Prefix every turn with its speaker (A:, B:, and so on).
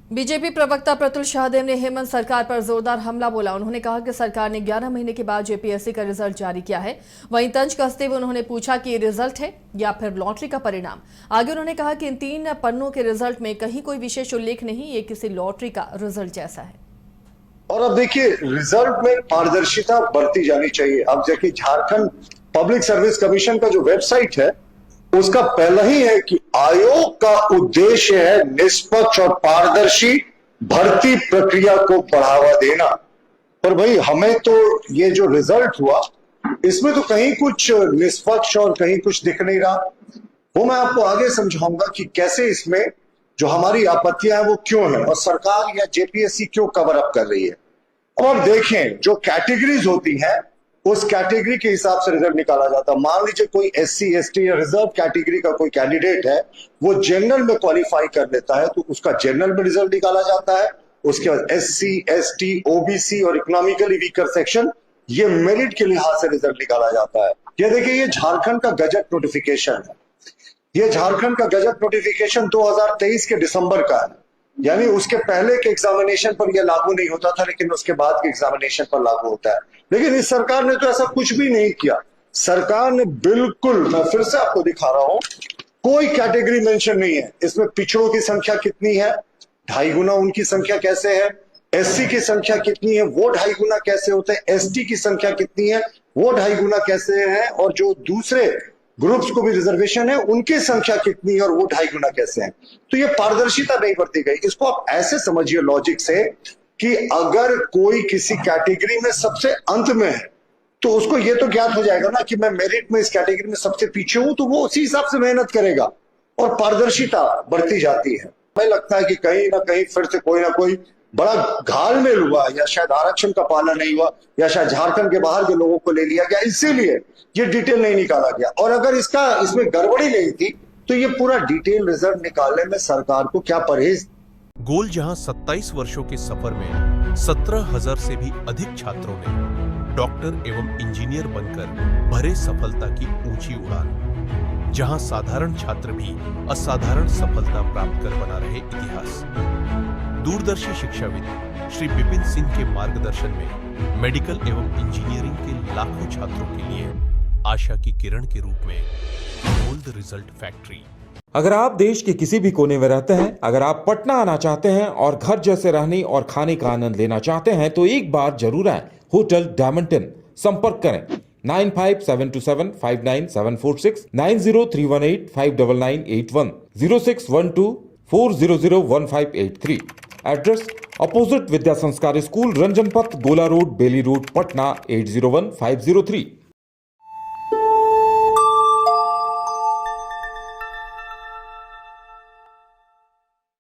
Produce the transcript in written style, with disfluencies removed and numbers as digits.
A: BJP प्रवक्ता प्रतुल शाहदेव ने हेमंत सरकार पर जोरदार हमला बोला। उन्होंने कहा कि सरकार ने 11 महीने के बाद जेपीएससी का रिजल्ट जारी किया है। वहीं तंज कसते हुए उन्होंने पूछा कि ये रिजल्ट है या फिर लॉटरी का परिणाम। आगे उन्होंने कहा कि इन 3 पन्नों के रिजल्ट में कहीं कोई विशेष उल्लेख नहीं, ये किसी लॉटरी का रिजल्ट जैसा है।
B: और अब देखिए, रिजल्ट में पारदर्शिता बरती जानी चाहिए। अब देखिए, झारखंड पब्लिक सर्विस कमीशन का जो वेबसाइट है उसका पहला ही है कि आयोग का उद्देश्य है निष्पक्ष और पारदर्शी भर्ती प्रक्रिया को बढ़ावा देना। पर भाई, हमें तो ये जो रिजल्ट हुआ इसमें तो कहीं कुछ निष्पक्ष और कहीं कुछ दिख नहीं रहा। वो मैं आपको आगे समझाऊंगा कि कैसे इसमें जो हमारी आपत्तियां हैं वो क्यों है और सरकार या जेपीएससी क्यों कवर अप कर रही है। अब आप देखें, जो कैटेगरीज होती हैं उस कैटेगरी के हिसाब से रिजल्ट निकाला जाता है। मान लीजिए कोई एससी एसटी या रिजर्व कैटेगरी का कोई कैंडिडेट है, वो जनरल में क्वालिफाई कर लेता है तो उसका जनरल में रिजल्ट निकाला जाता है। उसके बाद एससी एसटी ओबीसी और इकोनॉमिकली वीकर सेक्शन, ये मेरिट के लिहाज से रिजल्ट निकाला जाता है। ये देखिए, ये झारखंड का गजट नोटिफिकेशन है। ये झारखंड का गजट नोटिफिकेशन 2023 के दिसंबर का है, यानी उसके पहले के एग्जामिनेशन पर यह लागू नहीं होता था, लेकिन उसके बाद के एग्जामिनेशन पर लागू होता है। लेकिन इस सरकार ने तो ऐसा कुछ भी नहीं किया। सरकार ने बिल्कुल, मैं फिर से आपको दिखा रहा हूं, कोई कैटेगरी मेंशन नहीं है। इसमें पिछड़ों की संख्या कितनी है, 2.5 गुना उनकी संख्या कैसे है, एससी की संख्या कितनी है, वो 2.5 गुना कैसे होते हैं, एसटी की संख्या कितनी है, वो 2.5 गुना कैसे है, और जो दूसरे ग्रुप्स को भी रिजर्वेशन है उनकी संख्या कितनी है और वो 2.5 गुना कैसे है। तो ये पारदर्शिता नहीं बरती गई। इसको आप ऐसे समझिए लॉजिक से कि अगर कोई किसी कैटेगरी में सबसे अंत में है तो उसको ये तो ज्ञात हो जाएगा ना कि मैं मेरिट में इस कैटेगरी में सबसे पीछे हूं, तो वो उसी हिसाब से मेहनत करेगा और पारदर्शिता बढ़ती जाती है। हमें लगता है कि कहीं ना कहीं फिर से कोई ना कोई बड़ा घालमेल हुआ, या शायद आरक्षण का पालन नहीं हुआ, या शायद झारखंड के बाहर के लोगों को ले लिया गया, इसीलिए ये डिटेल नहीं निकाला गया। और अगर इसमें गड़बड़ी नहीं थी तो ये पूरा डिटेल रिजल्ट निकालने में सरकार को क्या परहेज।
C: गोल जहां 27 वर्षों के सफर में 17,000 से भी अधिक छात्रों ने डॉक्टर एवं इंजीनियर बनकर भरे सफलता की ऊंची उड़ान, जहां साधारण छात्र भी असाधारण सफलता प्राप्त कर बना रहे इतिहास। दूरदर्शी शिक्षाविद श्री विपिन सिंह के मार्गदर्शन में मेडिकल एवं इंजीनियरिंग के लाखों छात्रों के लिए आशा की किरण के रूप में गोल्ड रिजल्ट फैक्ट्री।
D: अगर आप देश के किसी भी कोने में रहते हैं, अगर आप पटना आना चाहते हैं और घर जैसे रहने और खाने का आनंद लेना चाहते हैं तो एक बार जरूर आए होटल डायमंटन। संपर्क करें 9572759746, 9031859981, 0612400153। एड्रेस अपोजिट विद्या संस्कार स्कूल, रंजन पथ, गोला रोड, बेली रोड, पटना 801503।